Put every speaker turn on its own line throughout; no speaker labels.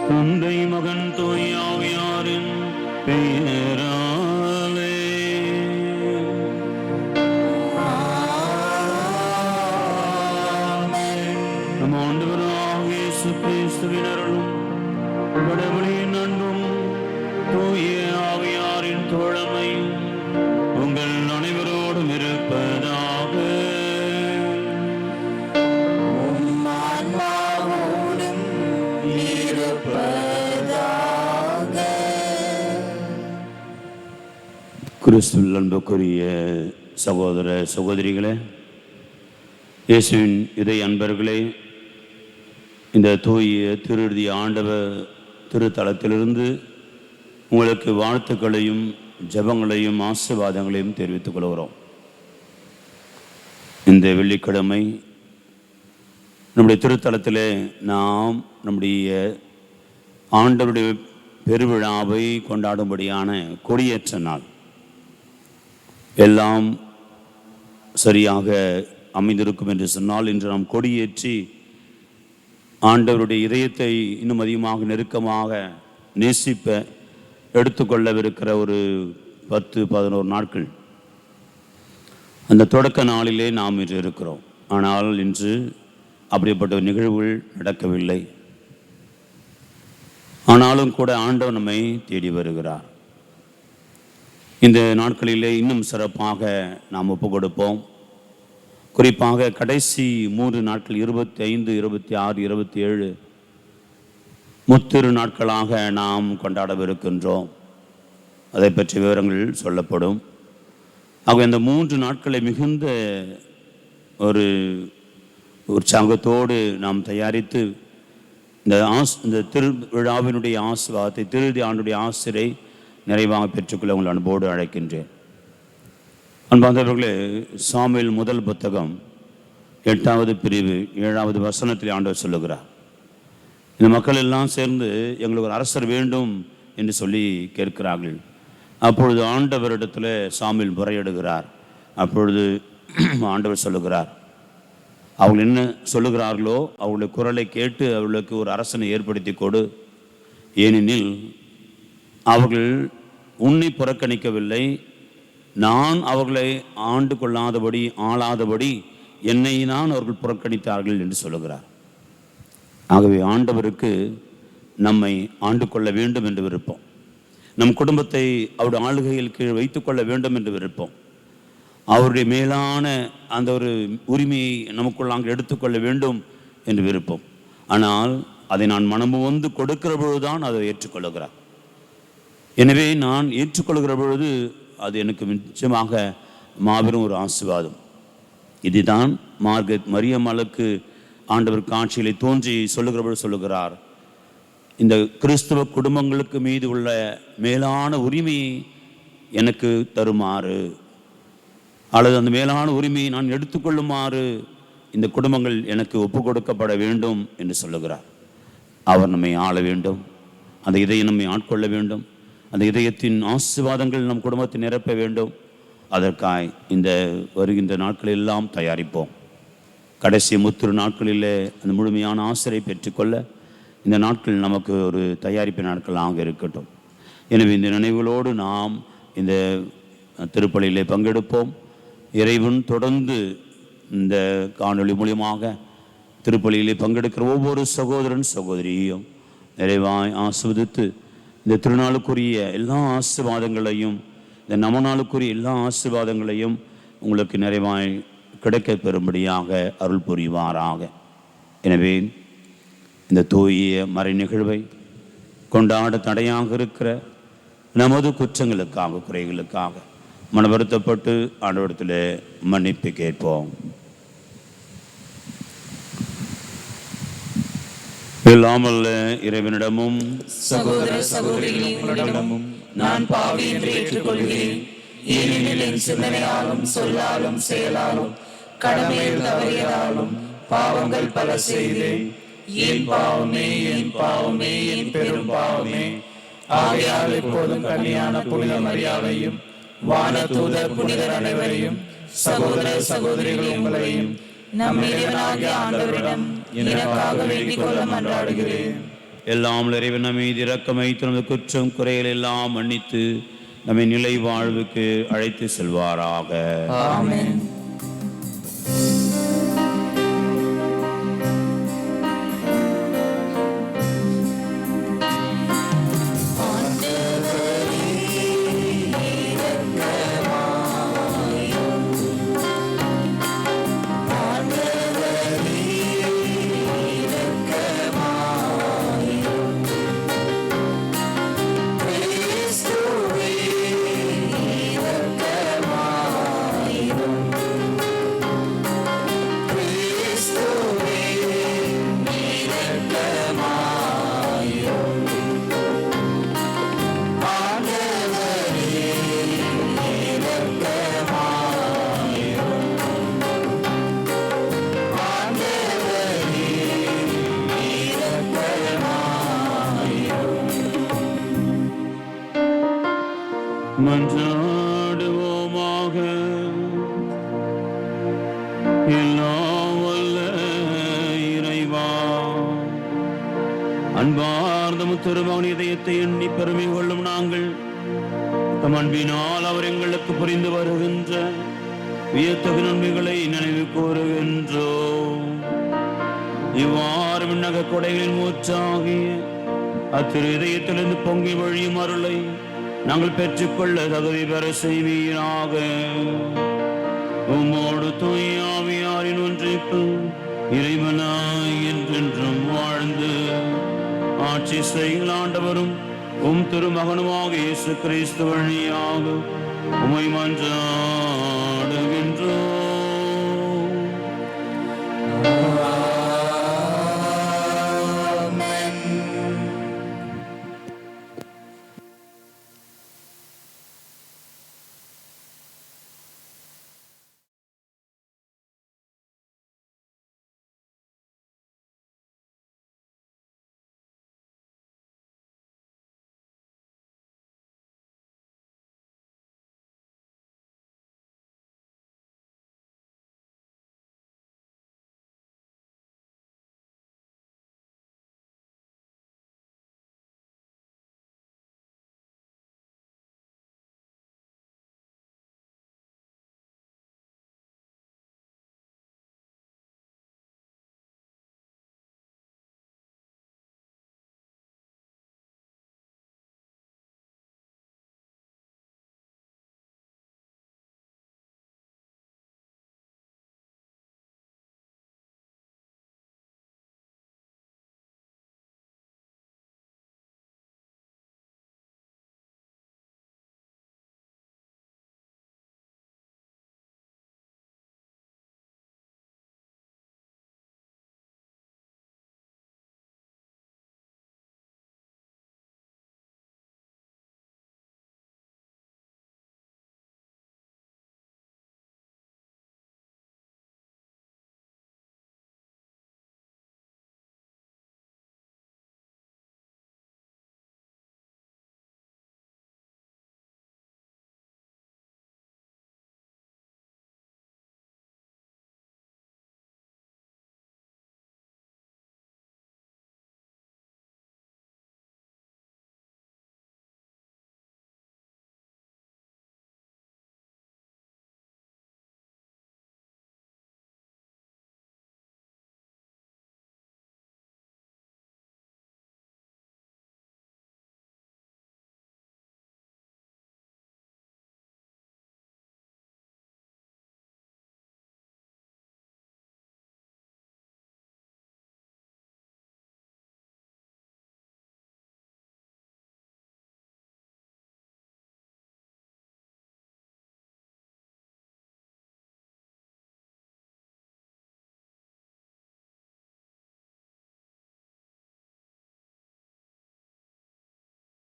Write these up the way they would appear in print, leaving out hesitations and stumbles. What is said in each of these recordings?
தந்தை மகன் தூய ஆவியாரின் பெயராலே நம் ஆண்டவராகிய இயேசு கிறிஸ்துவின் அருளும் கடவுளின் அன்பும் தூய ஆவியாரின் தோழமை உங்கள் அனைவரோடும் இருப்பதாக. கிறிஸ்துவில் அன்புக்குரிய சகோதர சகோதரிகளே, இயேசுவின் இதய அன்பர்களே, இந்த தூய திருஇறுதி ஆண்டவர் திருத்தலத்திலிருந்து உங்களுக்கு வாழ்த்துக்களையும் ஜெபங்களையும் ஆசீர்வாதங்களையும் தெரிவித்துக் கொள்கிறோம். இந்த வெள்ளிக்கிழமை நம்முடைய திருத்தலத்திலே நாம் நம்முடைய ஆண்டவருடைய பெருவிழாவை கொண்டாடும்படியான கொடியேற்ற நாள். எல்லாம் சரியாக அமைந்திருக்கும் என்று சொன்னால், இன்று நாம் கொடியேற்றி ஆண்டவருடைய இதயத்தை இன்னும் அதிகமாக நெருக்கமாக நேசிப்ப எடுத்துக்கொள்ளவிருக்கிற ஒரு 10-11 நாட்கள், அந்த தொடக்க நாளிலே நாம் இன்று இருக்கிறோம். ஆனால் இன்று அப்படிப்பட்ட நிகழ்வுகள் நடக்கவில்லை. ஆனாலும் கூட ஆண்டவர் நம்மை தேடி வருகிறார். இந்த நாட்களிலே இன்னும் சிறப்பாக நாம் ஒப்பு கொடுப்போம். குறிப்பாக கடைசி 3 நாட்கள் 25, 26, 27 முத்திரு நாட்களாக நாம் கொண்டாடவிருக்கின்றோம். அதை பற்றி விவரங்கள் சொல்லப்படும். ஆக இந்த 3 நாட்களை மிகுந்த ஒரு உற்சாகத்தோடு நாம் தயாரித்து இந்த திருவிழாவினுடைய ஆசீர்வாதத்தை, திருஇறுதி ஆண்டுடைய ஆசிரை நிறைவாக பெற்றுக்கொள்ள உங்கள் அன்போடு அழைக்கின்றேன். அன்பார்ந்தவர்களே, சாமுவேல் முதல் புத்தகம் 8வது பிரிவு 7வது வசனத்தில் ஆண்டவர் சொல்லுகிறார், இந்த மக்கள் எல்லாம் சேர்ந்து எங்களுக்கு ஒரு அரசர் வேண்டும் என்று சொல்லி கேட்கிறார்கள். அப்பொழுது ஆண்டவரிடத்தில் சாமுவேல் முறையிடுகிறார். அப்பொழுது ஆண்டவர் சொல்லுகிறார், அவர்கள் என்ன சொல்லுகிறார்களோ அவர்களுடைய குரலை கேட்டு அவர்களுக்கு ஒரு அரசனை ஏற்படுத்தி கொடு. ஏனெனில் அவர்கள் உன்னை புறக்கணிக்கவில்லை, நான் அவர்களை ஆண்டு கொள்ளாதபடி ஆளாதபடி என்னை நான் அவர்கள் புறக்கணித்தார்கள் என்று சொல்லுகிறார். ஆகவே ஆண்டவருக்கு நம்மை ஆண்டு கொள்ள வேண்டும் என்று விருப்பம். நம் குடும்பத்தை அவருடைய ஆளுகையில் கீழ் வைத்துக்கொள்ள வேண்டும் என்று விருப்பம். அவருடைய மேலான அந்த ஒரு உரிமையை நமக்குள் நாங்கள் எடுத்துக்கொள்ள வேண்டும் என்று விருப்பம். ஆனால் அதை நான் மனமும் வந்து கொடுக்கிற பொழுதுதான் அதை ஏற்றுக்கொள்ளுகிறார். எனவே நான் ஏற்றுக்கொள்கிற பொழுது அது எனக்கு நிச்சயமாக மாபெரும் ஒரு ஆசீர்வாதம். இதுதான் மரியம்மாளுக்கு ஆண்டவர் காட்சியிலே தோன்றி சொல்லுகிற பொழுது சொல்லுகிறார், இந்த கிறிஸ்தவ குடும்பங்களுக்கு மீது உள்ள மேலான உரிமையை எனக்கு தருமாறு, அல்லது அந்த மேலான உரிமையை நான் எடுத்துக்கொள்ளுமாறு இந்த குடும்பங்கள் எனக்கு ஒப்பு கொடுக்கப்பட வேண்டும் என்று சொல்லுகிறார். அவர் நம்மை ஆள வேண்டும், அந்த இதயம் நம்மை ஆட்கொள்ள வேண்டும், அந்த இதயத்தின் ஆசீர்வாதங்கள் நம் குடும்பத்தை நிரப்ப வேண்டும். அதற்காய் இந்த வருகின்ற நாட்களில் எல்லாம் தயாரிப்போம். கடைசி முத்திரு நாட்களிலே அந்த முழுமையான ஆசிரியை பெற்றுக்கொள்ள இந்த நாட்கள் நமக்கு ஒரு தயாரிப்பு நாட்களாக இருக்கட்டும். எனவே இந்த நினைவுகளோடு நாம் இந்த திருப்பலியிலே பங்கெடுப்போம். இறைவன் தொடர்ந்து இந்த காணொளி மூலியமாக திருப்பலியிலே பங்கெடுக்கிற ஒவ்வொரு சகோதரன் சகோதரியையும் நிறைவாய் ஆஸ்வதித்து இந்த திருநாளுக்குரிய எல்லா ஆசீர்வாதங்களையும், இந்த நவநாளுக்குரிய எல்லா ஆசீர்வாதங்களையும் உங்களுக்கு நிறைவாய் கிடைக்க பெறும்படியாக அருள் புரிவாராக. எனவே இந்த தூய மறை நிகழ்வை கொண்டாட தடையாக இருக்கிற நமது குற்றங்களுக்காக குறைகளுக்காக மன வருத்தப்பட்டு ஆண்டவரிடத்தில் மன்னிப்பு கேட்போம். இல்லாமல் இறைவனிடமும்
சகோதர சகோதரிகளிடமும் நான் பாவி என்று ஏற்றுக்கொள்கிறேன். ஏனெனில் என் சிந்தனையாலும் சொல்லாலும் செயலாலும் கடமையில் தவறியதாலும் பாவங்கள் பல செய்தேன். என் பாவமே, என் பாவமே, என் பெரும் பாவமே. ஆகையால் இப்போதும் கன்னியான புனித மரியாதையும் வானதூதர் புனிதர் அனைவரையும் சகோதர சகோதரிகள் உங்களையும் நம் இறைவனாகிய ஆண்டவரிடம் எனக்காக வேண்டிக் கொள்ள மன்றாடுகிறேன்.
எல்லாம் இறைவன் நம்மை இரக்கம் வைத்து நமது குற்றம் குறைகள் எல்லாம் மன்னித்து நம்மை நிலை வாழ்வுக்கு அழைத்து செல்வாராக.
ஆமென்.
மன்றாடுவோமாக. எல்லாம் வல்ல இறைவா, அன்பார்ந்த முத்திருமகன் இதயத்தை எண்ணி பெருமை கொள்ளும் நாங்கள் தம் அன்பினால் அவர் எங்களுக்கு புரிந்து வருகின்ற வியத்தகு நன்மைகளை நினைவு கூறுகின்றோம். இவ்வாறு விண்ணக கொடைகளின் மூச்சாகிய அத்திரு இதயத்திலிருந்து பொங்கி வழியும் அருளை நாங்கள் பெற்றுக்கொள்ள தகுதி பெற செய்வீராக. உம்மோடு தூய ஆவியாரின் ஒன்றிப்பு இறைவனாய் என்றென்றும் வாழ்ந்து ஆட்சி செய்கிற ஆண்டவரும் உம் திருமகனுமாக இயேசு கிறிஸ்து வழியாக உம்மை மன்றாடுகின்றோம்.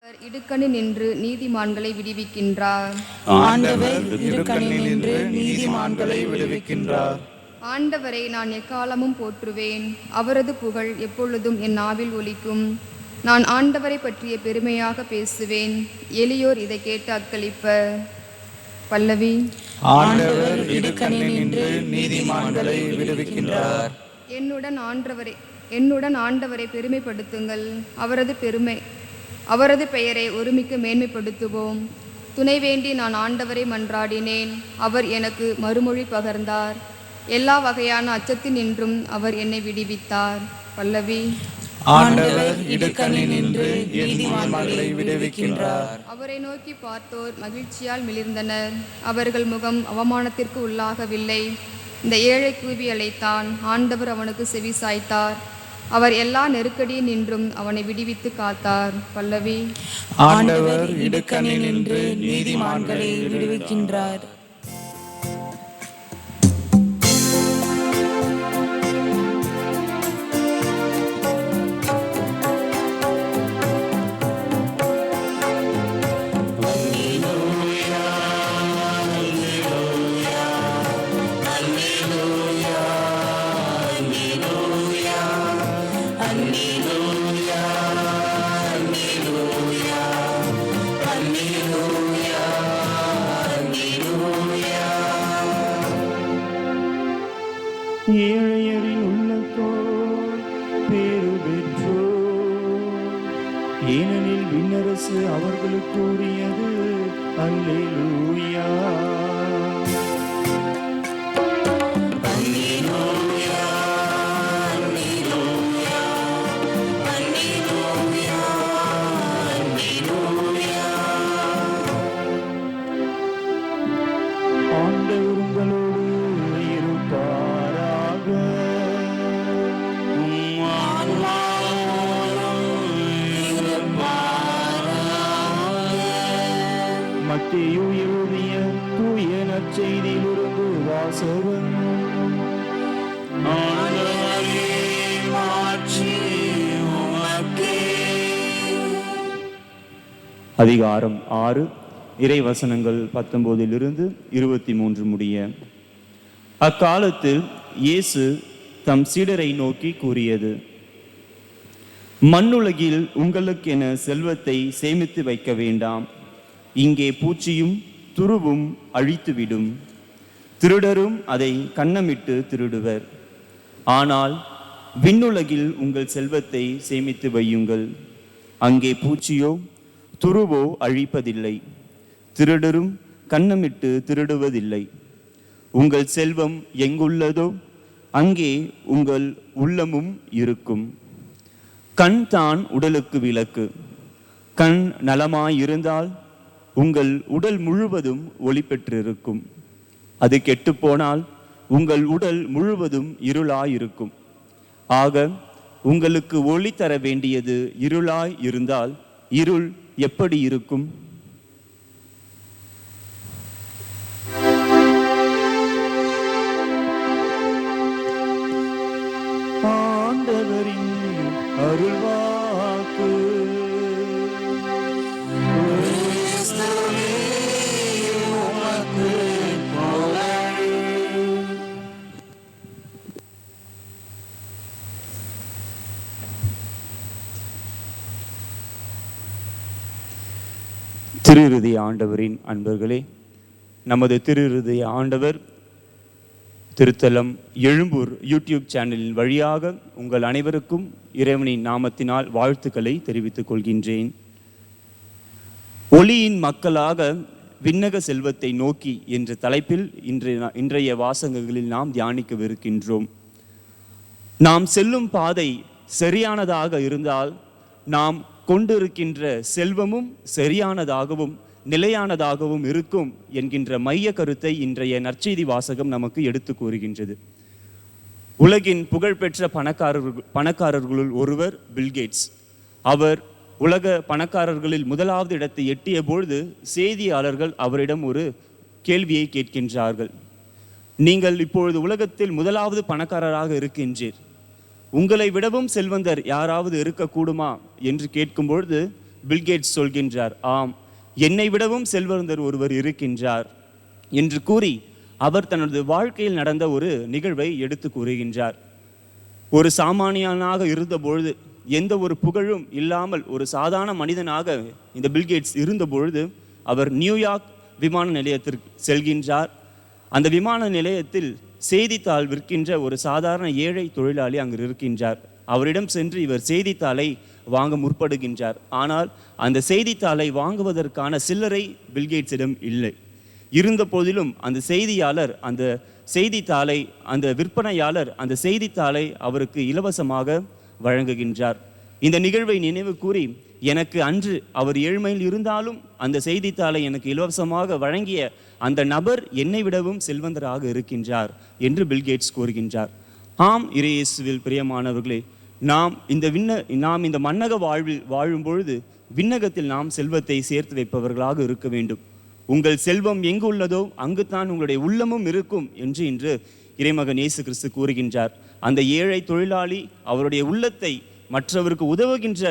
இடுக்கணி நின்று நீதிமான்களை விடுவிக்கின்றார்.
ஆண்டவர் இடுக்கணி நின்று நீதிமான்களை விடுவிக்கின்றார்.
ஆண்டவரை நான் எக்காலமும் போற்றுவேன். அவரது புகழ் எப்பொழுதும் என் நாவில் ஒலிக்கும். நான் ஆண்டவரை பற்றிய பெருமையாக பேசுவேன். எளியோர் இதை கேட்டு அக்களிப்பர். பல்லவி.
ஆண்டவர் இடுக்கணி நின்று நீதிமான்களை விடுவிக்கின்றார்.
என்னுடன் ஆண்டவரை பெருமைப்படுத்துங்கள். அவரது பெயரை ஒருமிக்க மேன்மைப்படுத்துவோம். துணை வேண்டி நான் ஆண்டவரை மன்றாடினேன். அவர் எனக்கு மறுமொழி பகர்ந்தார். எல்லா வகையான அச்சத்தினின்றும் அவர் என்னை விடுவித்தார். பல்லவி.
ஆண்டவர் இடுக்கணி நின்று நீதிமான்களை விடுவிக்கின்றார்.
அவரை நோக்கி பார்த்தோர் மகிழ்ச்சியால் மிளிர்ந்தனர். அவர்கள் முகம் அவமானத்திற்கு உள்ளாகவில்லை. இந்த ஏழை கூவி அழைத்தான். ஆண்டவர் அவனுக்கு செவி சாய்த்தார். அவர் எல்லா நெருக்கடியில் நின்றும் அவனை விடுவித்து காத்தார். பல்லவி.
ஆண்டவர் இடுக்கணி நின்று நீதிமான்களை விடுவிக்கின்றார்.
ஏழையரின் உள்ளத்தோர் பேறு பெற்றோர், ஏனெனில் விண்ணரசு அவர்களுக்கு உரியது. அல்லேலூயா. ஆண்டவர் உங்களோடு இருப்பாராக. மத்தேயு எழுதிய தூய நற்செய்தியிலிருந்து வாசகம். அதிகாரம் 6, இறைவசனங்கள் 19 23 முடிய. அக்காலத்தில் இயேசு தம் சீடரை நோக்கி கூறியது: மண்ணுலகில் உங்களுக்கென செல்வத்தை சேமித்து வைக்க வேண்டாம். இங்கே பூச்சியும் துருவும் அழித்துவிடும், திருடரும் அதை கன்னமிட்டு திருடுவர். ஆனால் விண்ணுலகில் உங்கள் செல்வத்தை சேமித்து வையுங்கள். அங்கே பூச்சியோ துருவோ அழிப்பதில்லை, திருடரும் கன்னமிட்டு திருடுவதில்லை. உங்கள் செல்வம் எங்குள்ளதோ அங்கே உங்கள் உள்ளமும் இருக்கும். கண் தான் உடலுக்கு விளக்கு. கண் நலமாயிருந்தால் உங்கள் உடல் முழுவதும் ஒளி பெற்றிருக்கும். அது கெட்டுப்போனால் உங்கள் உடல் முழுவதும் இருளாயிருக்கும். ஆக உங்களுக்கு ஒளி தர வேண்டியது இருளாய் இருந்தால் இருள் எப்படி இருக்கும்? ஆண்டவரின் அருள்வாக்கு. திருஹிருதய ஆண்டவரின் அன்பர்களே, நமது திருஹிருதய ஆண்டவர் திருத்தலம் எழும்பூர் யூடியூப் சேனலின் வழியாக உங்கள் அனைவருக்கும் இறைவனின் நாமத்தினால் வாழ்த்துக்களை தெரிவித்துக் கொள்கின்றேன். ஒளியின் மக்களாக விண்ணக செல்வத்தை நோக்கி என்ற தலைப்பில் இன்றைய வாசகங்களில் நாம் தியானிக்கவிருக்கின்றோம். நாம் செல்லும் பாதை சரியானதாக இருந்தால் நாம் கொண்டிருக்கின்ற செல்வமும் சரியானதாகவும் நிலையானதாகவும் இருக்கும் என்கின்ற மைய கருத்தை இன்றைய நற்செய்தி வாசகம் நமக்கு எடுத்து கூறுகின்றது. உலகின் புகழ்பெற்ற பணக்காரர்களுள் ஒருவர் பில்கேட்ஸ். அவர் உலக பணக்காரர்களில் முதலாவது இடத்தை எட்டிய பொழுது செய்தியாளர்கள் அவரிடம் ஒரு கேள்வியை கேட்கின்றார்கள். நீங்கள் இப்பொழுது உலகத்தில் முதலாவது பணக்காரராக இருக்கின்றீர், உங்களை விடவும் செல்வந்தர் யாராவது இருக்கக்கூடுமா என்று கேட்கும்பொழுது
பில்கேட்ஸ் சொல்கின்றார், ஆம், என்னை விடவும் செல்வந்தர் ஒருவர் இருக்கின்றார் என்று கூறி அவர் தனது வாழ்க்கையில் நடந்த ஒரு நிகழ்வை எடுத்து கூறுகின்றார். ஒரு சாமானியனாக இருந்தபொழுது, எந்த ஒரு புகழும் இல்லாமல் ஒரு சாதாரண மனிதனாக இந்த பில்கேட்ஸ் இருந்தபொழுது அவர் நியூயார்க் விமான நிலையத்திற்கு செல்கின்றார். அந்த விமான நிலையத்தில் செய்தித்தாள் விற்கின்ற ஒரு சாதாரண ஏழை தொழிலாளி அங்கு இருக்கின்றார். அவரிடம் சென்று இவர் செய்தித்தாளை வாங்க முற்படுகின்றார். ஆனால் அந்த செய்தித்தாளை வாங்குவதற்கான சில்லறை பில்கேட்ஸிடம் இல்லை. இருந்த போதிலும் அந்த செய்தித்தாளை அந்த விற்பனையாளர் அந்த செய்தித்தாளை அவருக்கு இலவசமாக வழங்குகின்றார். இந்த நிகழ்வை நினைவு கூறி, எனக்கு அன்று அவர் ஏழ்மையில் இருந்தாலும் அந்த செய்தித்தாளை எனக்கு இலவசமாக வழங்கிய அந்த நபர் என்னை விடவும் செல்வந்தராக இருக்கின்றார் என்று பில்கேட்ஸ் கூறுகின்றார். ஆம், இறையேசுவில் பிரியமானவர்களே, நாம் இந்த மன்னக வாழ்வில் வாழும் பொழுது விண்ணகத்தில் நாம் செல்வத்தை சேர்த்து வைப்பவர்களாக இருக்க வேண்டும். உங்கள் செல்வம் எங்கு உள்ளதோ அங்குதான் உங்களுடைய உள்ளமும் இருக்கும் என்று இன்று இறைமகன் இயேசு கிறிஸ்து கூறுகின்றார். அந்த ஏழை தொழிலாளி அவருடைய உள்ளத்தை மற்றவருக்கு உதவுகின்ற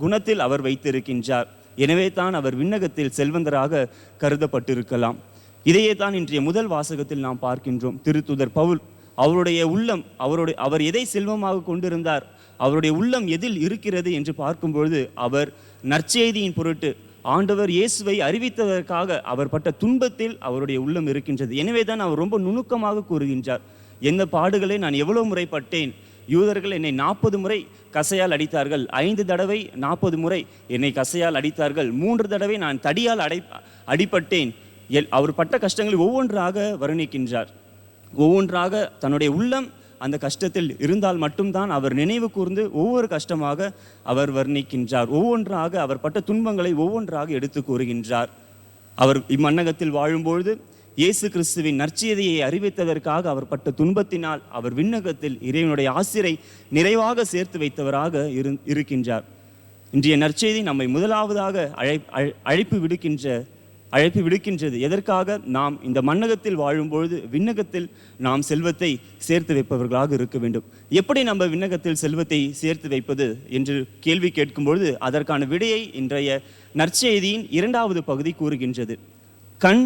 குணத்தில் அவர் வைத்திருக்கின்றார். எனவே தான் அவர் விண்ணகத்தில் செல்வந்தராக கருதப்பட்டிருக்கலாம். இதையே தான் இன்றைய முதல் வாசகத்தில் நாம் பார்க்கின்றோம். திருத்தூதர் பவுல் அவருடைய உள்ளம் அவர் எதை செல்வமாக கொண்டிருந்தார், அவருடைய உள்ளம் எதில் இருக்கிறது என்று பார்க்கும்பொழுது அவர் நற்செய்தியின் பொருட்டு ஆண்டவர் இயேசுவை அறிவித்ததற்காக அவர் பட்ட துன்பத்தில் அவருடைய உள்ளம் இருக்கின்றது. எனவே தான் அவர் ரொம்ப நுணுக்கமாக கூறுகின்றார், எந்த பாடுகளை நான் எவ்வளவு முறை பட்டேன். யூதர்கள் என்னை 40 முறை கசையால் அடித்தார்கள், 5 தடவை 40 முறை என்னை கசையால் அடித்தார்கள், 3 தடவை நான் தடியால் அடிபட்டேன். அவர் பட்ட கஷ்டங்களை ஒவ்வொன்றாக வர்ணிக்கின்றார். ஒவ்வொன்றாக தன்னுடைய உள்ளம் அந்த கஷ்டத்தில் இருந்தால் மட்டும்தான் அவர் நினைவு கூர்ந்து ஒவ்வொரு கஷ்டமாக அவர் வர்ணிக்கின்றார். ஒவ்வொன்றாக அவர் பட்ட துன்பங்களை ஒவ்வொன்றாக எடுத்து கூறுகின்றார். அவர் இம்மன்னகத்தில் வாழும்பொழுது இயேசு கிறிஸ்துவின் நற்செய்தியை அறிவித்ததற்காக அவர் பட்ட துன்பத்தினால் அவர் விண்ணகத்தில் இறைவனுடைய ஆசிரை நிறைவாக சேர்த்து வைத்தவராக இருக்கின்றார். இன்றைய நற்செய்தி நம்மை முதலாவதாக அழைப்பு விடுக்கின்றது. எதற்காக? நாம் இந்த மன்னகத்தில் வாழும்பொழுது விண்ணகத்தில் நாம் செல்வத்தை சேர்த்து வைப்பவர்களாக இருக்க வேண்டும். எப்படி நம்ம விண்ணகத்தில் செல்வத்தை சேர்த்து வைப்பது என்று கேள்வி கேட்கும்பொழுது அதற்கான விடையை இன்றைய நற்செய்தியின் 2வது பகுதி கூறுகின்றது. கண்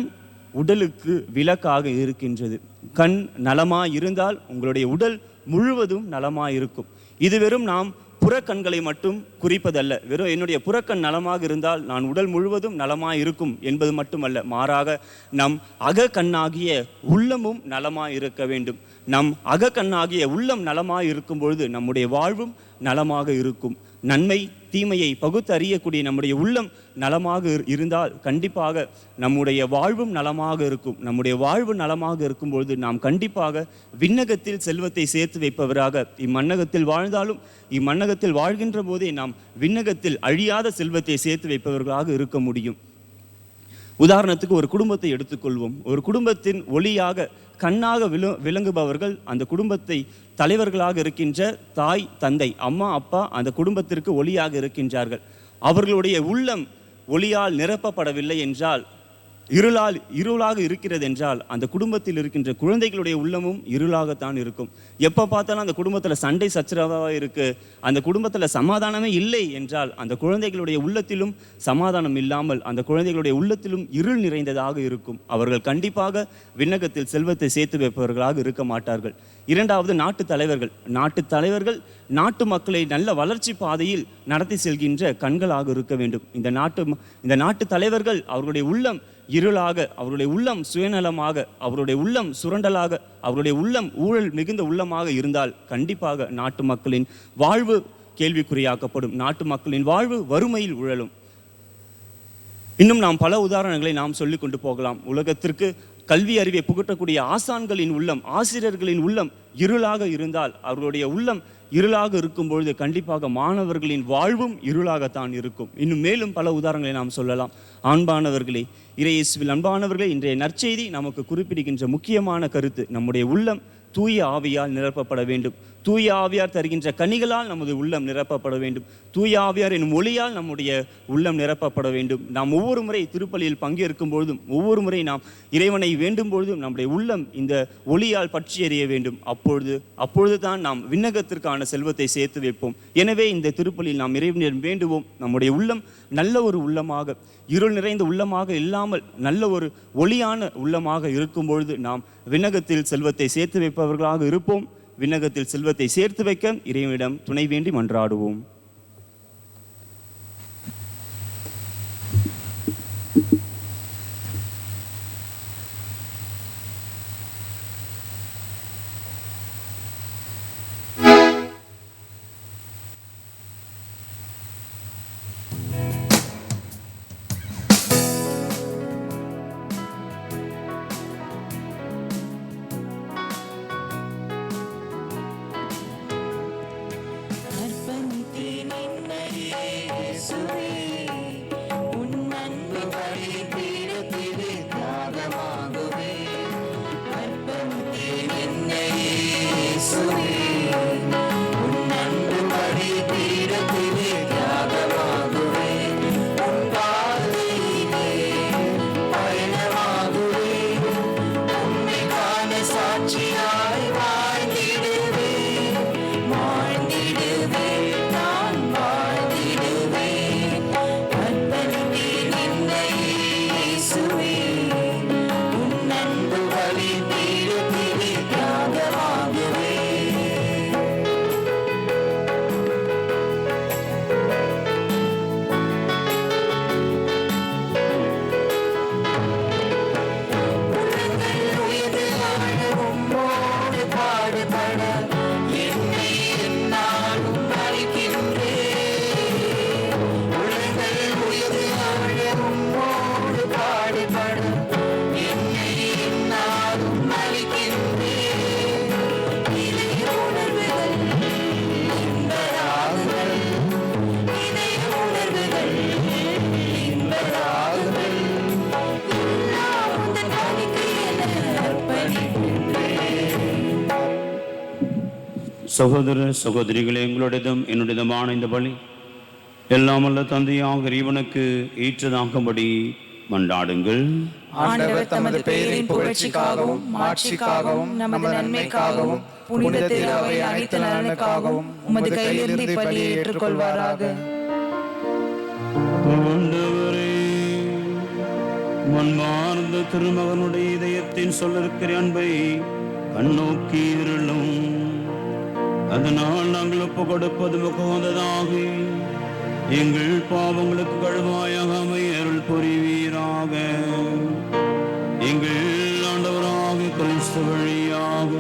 உடலுக்கு விளக்காக இருக்கின்றது. கண் நலமாய் இருந்தால் உங்களுடைய உடல் முழுவதும் நலமாய் இருக்கும். இது வெறும் நாம் புறக்கண்களை மட்டும் குறிப்பதல்ல. வெறும் என்னுடைய புறக்கண் நலமாக இருந்தால் நான் உடல் முழுவதும் நலமாய் இருக்கும் என்பது மட்டுமல்ல. மாறாக நம் அகக்கண்ணாகிய உள்ளமும் நலமாய் இருக்க வேண்டும். நம் அகக்கண்ணாகிய உள்ளம் நலமாய் இருக்கும் பொழுது நம்முடைய வாழ்வும் நலமாக இருக்கும். நன்மை தீமையை பகுத்தறியக்கூடிய நம்முடைய உள்ளம் நலமாக இருந்தால் கண்டிப்பாக நம்முடைய வாழ்வும் நலமாக இருக்கும். நம்முடைய வாழ்வு நலமாக இருக்கும் பொழுது நாம் கண்டிப்பாக விண்ணகத்தில் செல்வத்தை சேர்த்து வைப்பவராக இம்மன்னகத்தில் வாழ்ந்தாலும் இம்மன்னகத்தில் வாழ்கின்ற போதே நாம் விண்ணகத்தில் அழியாத செல்வத்தை சேர்த்து வைப்பவர்களாக இருக்க முடியும். உதாரணத்துக்கு ஒரு குடும்பத்தை எடுத்துக்கொள்வோம். ஒரு குடும்பத்தின் ஒளியாக கண்ணாக விளங்குபவர்கள் அந்த குடும்பத்தை தலைவர்களாக இருக்கின்ற தாய் தந்தை அம்மா அப்பா அந்த குடும்பத்திற்கு ஒளியாக இருக்கின்றார்கள். அவர்களுடைய உள்ளம் ஒளியால் நிரப்பப்படவில்லை என்றால், இருளாக இருக்கிறது என்றால் அந்த குடும்பத்தில் இருக்கின்ற குழந்தைகளுடைய உள்ளமும் இருளாகத்தான் இருக்கும். எப்போ பார்த்தாலும் அந்த குடும்பத்தில் சண்டை சச்சரவாக இருக்கு, அந்த குடும்பத்தில் சமாதானமே இல்லை என்றால் அந்த குழந்தைகளுடைய உள்ளத்திலும் சமாதானம் இல்லாமல் அந்த குழந்தைகளுடைய உள்ளத்திலும் இருள் நிறைந்ததாக இருக்கும். அவர்கள் கண்டிப்பாக விண்ணகத்தில் செல்வத்தை சேர்த்து வைப்பவர்களாக இருக்க மாட்டார்கள். 2வது நாட்டு தலைவர்கள் நாட்டு மக்களை நல்ல வளர்ச்சி பாதையில் நடத்தி செல்கின்ற கண்களாக இருக்க வேண்டும். இந்த நாட்டு தலைவர்கள் அவர்களுடைய உள்ளம் இருளாக, அவருடைய உள்ளம் சுயநலமாக, அவருடைய உள்ளம் சுரண்டலாக, அவருடைய உள்ளம் ஊழல் மிகுந்த உள்ளமாக இருந்தால் கண்டிப்பாக நாட்டு மக்களின் வாழ்வு கேள்விக்குறியாக்கப்படும். நாட்டு மக்களின் வாழ்வு வறுமையில் உழலும். இன்னும் நாம் பல உதாரணங்களை நாம் சொல்லிக் கொண்டு போகலாம். உலகத்திற்கு கல்வி அறிவை புகட்டக்கூடிய ஆசான்களின் உள்ளம், ஆசிரியர்களின் உள்ளம் இருளாக இருந்தால், அவர்களுடைய உள்ளம் இருளாக இருக்கும் பொழுது கண்டிப்பாக மாணவர்களின் வாழ்வும் இருளாகத்தான் இருக்கும். இன்னும் மேலும் பல உதாரணங்களை நாம் சொல்லலாம். அன்பானவர்களே, இறையேசுவில் அன்பானவர்களே, இன்றைய நற்செய்தி நமக்கு குறிப்பிடுகின்ற முக்கியமான கருத்து, நம்முடைய உள்ளம் தூய ஆவியால் நிரப்பப்பட வேண்டும். தூய ஆவியார் தருகின்ற கனிகளால் நமது உள்ளம் நிரப்பப்பட வேண்டும். தூய ஆவியார் எனும் ஒளியால் நம்முடைய உள்ளம் நிரப்பப்பட வேண்டும். நாம் ஒவ்வொரு முறை திருப்பலியில் பங்கேற்கும் பொழுதும், ஒவ்வொரு முறை நாம் இறைவனை வேண்டும் பொழுதும் நம்முடைய உள்ளம் இந்த ஒளியால் பற்றி எறிய வேண்டும். அப்பொழுது தான் நாம் விண்ணகத்திற்கான செல்வத்தை சேர்த்து வைப்போம். எனவே இந்த திருப்பலியில் நாம் இறைவனிடம் வேண்டுவோம், நம்முடைய உள்ளம் நல்ல ஒரு உள்ளமாக, இருள் நிறைந்த உள்ளமாக இல்லாமல் நல்ல ஒரு ஒளியான உள்ளமாக இருக்கும் பொழுது நாம் விண்ணகத்தில் செல்வத்தை சேர்த்து வைப்பவர்களாக இருப்போம். விண்ணகத்தில் செல்வத்தை சேர்த்து வைக்க இறைவனிடம் துணை வேண்டி மன்றாடுவோம்.
சகோதர சகோதரிகளே, எங்களுடையதும் என்னுடையதுமான இந்த பலி எல்லாம் அல்ல தந்தையாக இறைவனுக்கு ஈற்றதாகும்படி மன்றாடுங்கள்.
ஆண்டவர் தமது பெயரின் புகழ்ச்சிக்காகவும் மாட்சிக்காகவும் நமது நன்மைக்காகவும் புனித திரு அவை அனைத்து நலனுக்காகவும் உமது கையிலிருந்து இப்பலியை ஏற்றுக்கொள்வாராக.
ஆண்டவரே, மன்மார்ந்த திருமகனுடைய இதயத்தின் சொல்லிருக்கிற அன்பை கண்ணோக்கி இருளும். அதனால் நாங்கள் ஒப்பு கொடுப்பது முகவந்ததாக எங்கள் பாவங்களுக்கு கழுவாயாக அருள் புரிவீராக. எங்கள் ஆண்டவராக கிறிஸ்து வழியாக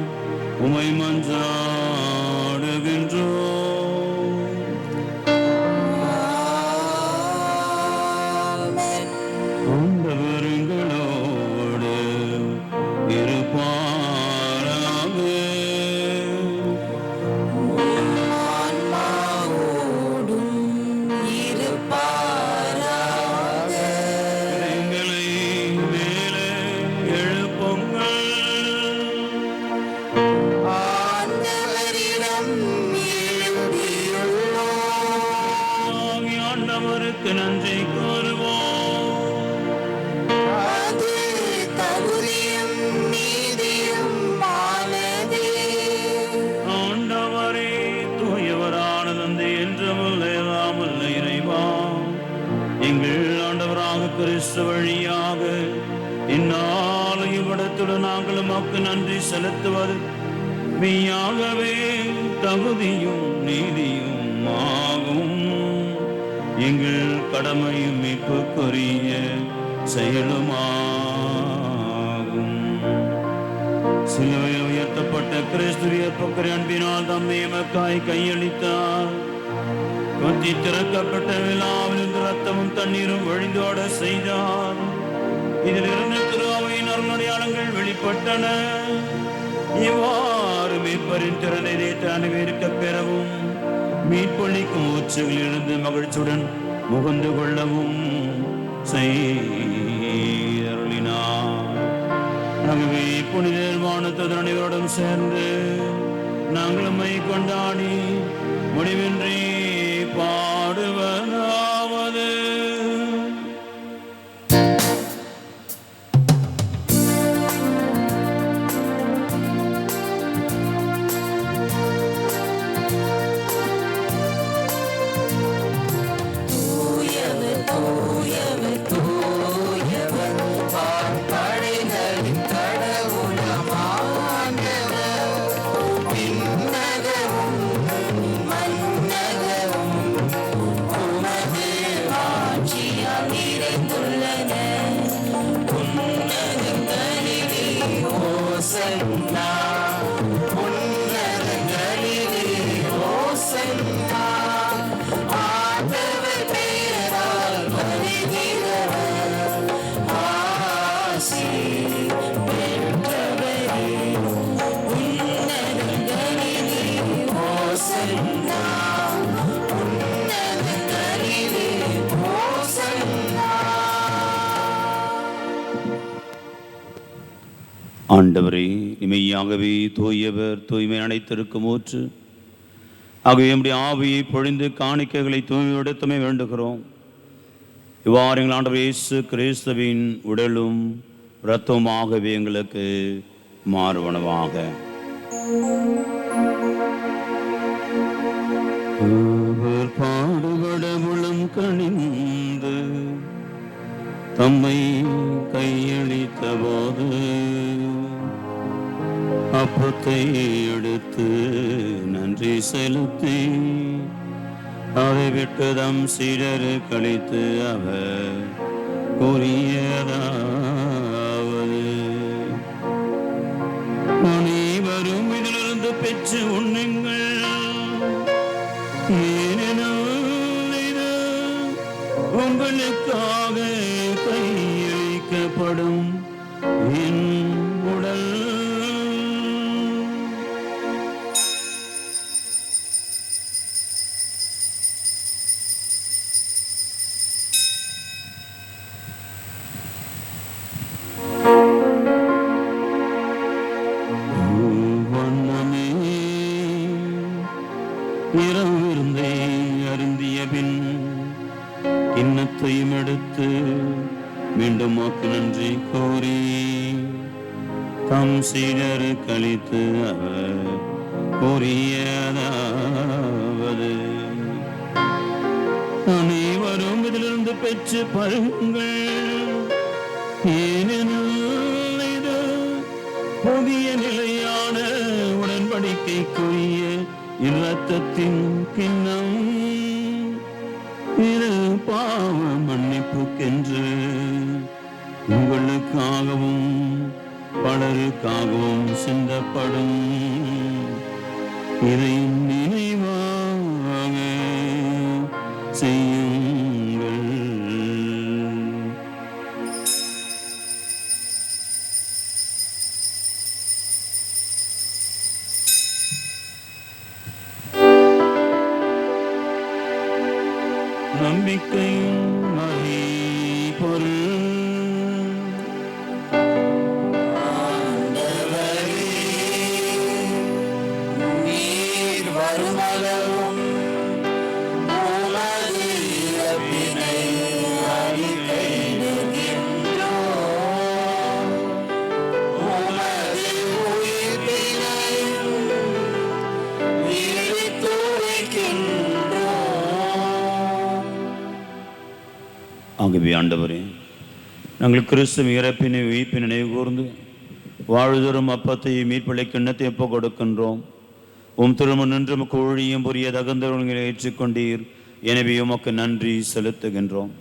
உமை மன்றாடுகின்றோம். ஆண்டவர் எங்களோடு இருப்பாராக. நன்றி கூறுவோம். ஆண்டவரே, தூயவரான தந்தை என்றுமுள்ள இறைவா, எங்கள் ஆண்டவராக கிறிஸ்து வழியாக இந்நாள் இவ்விடத்துடன் நாங்கள் உமக்கு நன்றி செலுத்துவது மெய்யாகவே தகுதியும் நீதியும் ஆகும். எங்கள் கடமையும் மீட்புக்குரிய செயலுமாகும். சிலுவையில் உயர்த்தப்பட்ட கிறிஸ்துவிய பக்கரிய அன்பினால் தம்மை எமக்காய் கையளித்தார். கொத்தி திறக்கப்பட்ட விழாவில் ரத்தமும் தண்ணீரும் வழிந்தோட செய்தார். இதிலிருந்து திரு அவையின் அருளடையாளங்கள் வெளிப்பட்டன. இவ்வாறு மீட்பரின் திறனை அனுபவிக்க பெறவும் மீட்பளிக்கும் உச்சங்களிலிருந்து மகிழ்ச்சியுடன் முகந்து கொள்ளவும் செய்தருளினார். ஆகவே புனிதர் வானத்தோடு அனைவரோடும் சேர்ந்து நாங்கள் உம்மை கொண்டாடி முடிவின்றி பாடுவதாவது. ஆண்டவரே, இமையாகவே தூயவர், தூய்மை அனைத்திருக்கும் ஊற்று. ஆகவே நம்முடைய ஆவியை பொழிந்து காணிக்கைகளை தூய்மைப்படுத்தமே வேண்டுகிறோம். இவ்வாறு எங்கள் ஆண்டவர் இயேசு கிறிஸ்துவின் உடலும் இரத்தமாகவே எங்களுக்கு மாறுவனவாக. அவர் பாடுபட முழம் கணிந்து தம்மை கையளித்த போது அப்பத்தை எடுத்து நன்றி செலுத்தி அதை விட்டு தம் சீடரு கழித்து அவர் கூறியதாவது, அனைவரும் இதிலிருந்து பெற்று உண்ணுங்கள், ஏனெனில் இது உங்களுக்காக கையளிக்கப்படும் என் உடல். இரவிருந்தை அருந்திய பின் கிண்ணத்தையும் எடுத்து மீண்டும் உமக்கு நன்றி கூறி தம் சீடரு கழித்து அவர் கூறியதாவது, அனைவரும் இதிலிருந்து பெற்று பருகுங்கள், ஏனெனில் இது புதிய நிலையான உடன்படிக்கைக்குரிய இரத்தத்தின் கிண்ணம், இது பாவ மன்னிப்புக்கென்று உங்களுக்காகவும் பலருக்காகவும் சிந்தப்படும். இதை நினைவாக செய்யுங்கள். நம்பிக்கை பொருள் ஆகவே ஆண்டவரே, நாங்கள் கிறிஸ்துவ இறப்பினை உயிர்ப்பினை நினைவு கூர்ந்து வாழ்தரும் அப்பத்தை மீட்பளை கிண்ணத்தை எப்போ கொடுக்கின்றோம். உம் திருமணம் நின்று உமக்கு ஊழியம் புரிய தகுந்தவர்களை ஏற்றுக்கொண்டீர். எனவே உமக்கு நன்றி செலுத்துகின்றோம்.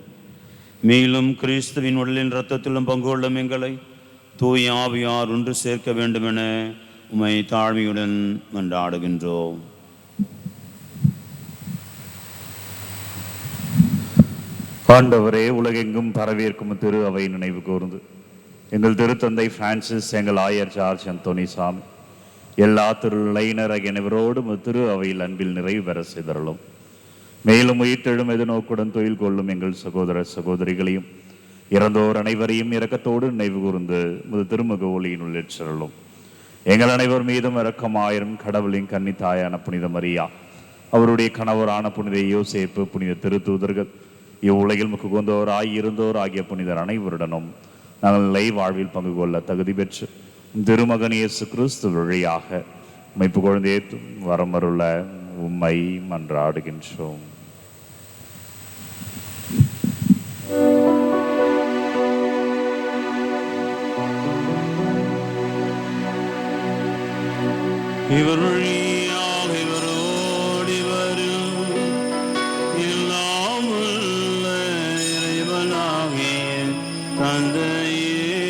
மேலும் கிறிஸ்துவின் உடலின் இரத்தத்திலும் பங்கு கொள்ளும் எங்களை தூய ஆவியார் ஒன்று சேர்க்க வேண்டும் என உம்மை தாழ்மையுடன் மன்றாடுகின்றோம்.
ஆண்டவரே, உலகெங்கும் பரவியிருக்கும் திரு அவை நினைவு கூர்ந்து எங்கள் திருத்தந்தை பிரான்சிஸ், எங்கள் ஆயர் ஜார்ஜ் அந்தோனி சாமி, எல்லா திருளையினர் ஆகியவரோடும் திரு அவையில் அன்பில் நிறைவு பெற செய்தருளும். மேலும் உயிர்த்தெழும் எதிர்நோக்குடன் தொழில் கொள்ளும் எங்கள் சகோதர சகோதரிகளையும் இறந்தோர் அனைவரையும் இரக்கத்தோடு நினைவு கூர்ந்து திருமுக ஒளியினுள் ஏற்றருளும். எங்கள் அனைவர் மீதும் இரக்கமாயிரும். கடவுளின் கன்னித்தாயான புனித மரியா, அவருடைய கணவரான புனித யோசேப்பு, புனித திருத்தூதர்கள், இவ்வுலகில் முக்குந்தோராய் இருந்தோர் ஆகிய புனிதர் அனைவருடனும் நாங்கள் நிலை வாழ்வில் பங்கு கொள்ள தகுதி பெற்று திருமகன் இயேசு கிறிஸ்து வழியாக மைப்பு குழந்தையை வரமருள உம்மை மன்றாடுகின்றோம்.
இவர் வழியாக இவரோடு வரும் எல்லாம் உள்ள இறைவனாகிய தந்தையே,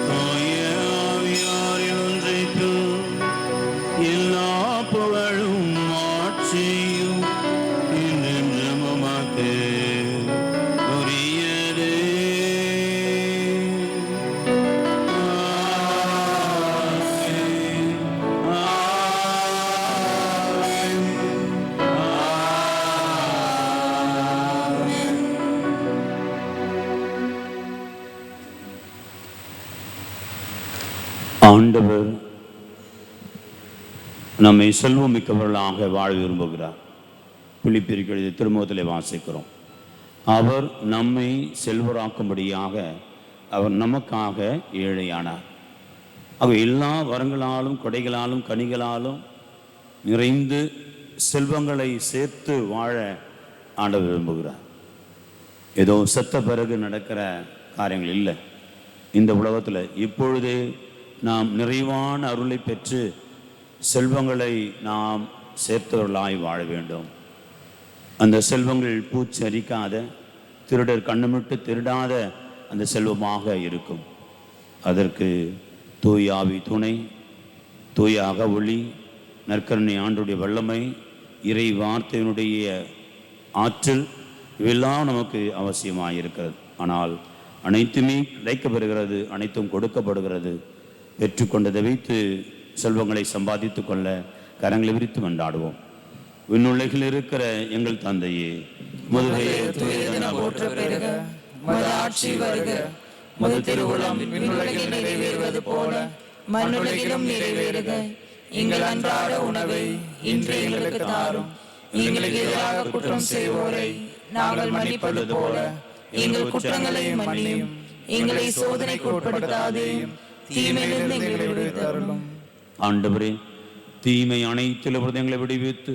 தூய ஆவியாரின் ஒன்றைக்கும் எல்லா புகழும் ஆட்சியும் என்றென்றும் உமக்கு உரியதே. ஆண்டவர் நம்மை செல்வம் மிக்கவர்களாக வாழ விரும்புகிறார். பிலிப்பியருக்கு எழுதிய திருமுகத்திலே வாசிக்கிறோம். அவர் நம்மை செல்வராக்கும்படியாக அவர் நமக்காக ஏழையானார். அவர் எல்லா வரங்களாலும் கொடைகளாலும் கனிகளாலும் நிறைந்து செல்வங்களை சேர்த்து வாழ ஆண்டவர் விரும்புகிறார். ஏதோ செத்த பிறகு நடக்கிற காரியங்கள் இல்லை. இந்த உலகத்தில் இப்பொழுதே நாம் நிறைவான அருளை பெற்று செல்வங்களை நாம் சேர்த்தவர்களாய் வாழ வேண்டும். அந்த செல்வங்கள் பூச்சி அரிக்காத, திருடர் கண்ணுமிட்டு திருடாத அந்த செல்வமாக இருக்கும். அதற்கு தூய ஆவி துணை, தூய அகவொளி, நற்கருணை ஆண்டுடைய வல்லமை, இறை வார்த்தையினுடைய ஆற்றல் இவெல்லாம் நமக்கு அவசியமாக இருக்கிறது. ஆனால் அனைத்துமே கிடைக்கப்பெறுகிறது, அனைத்தும் கொடுக்கப்படுகிறது. பெற்றுக்கொண்டதை வைத்து செல்வங்களை சம்பாதித்து கொள்ள கரங்களை விரித்து கொண்டாடுவோம். விண்ணுலகில் இருக்கிற எங்கள் தந்தையே,
போற்ற பெறுக, உமது ஆட்சி வருக, உமது திருவுளம் விண்ணுலகில் நிறைவேறுவது போல மண்ணுலகிலும் நிறைவேறுக. எங்கள் அன்றாட உணவை இன்று எங்களுக்கு தாரும். எங்களுக்கு எதிராக குற்றம் செய்வோரை நாங்கள் மன்னிப்பது போல எங்கள் குற்றங்களை மன்னியும். எங்களை சோதனைக்கு உட்படுத்தாதேயும், தீமையிலிருந்து எங்களை விடுவித்தருளும்.
ஆண்டவரே, தீமை அனைத்திலும் எங்களை விடுவித்து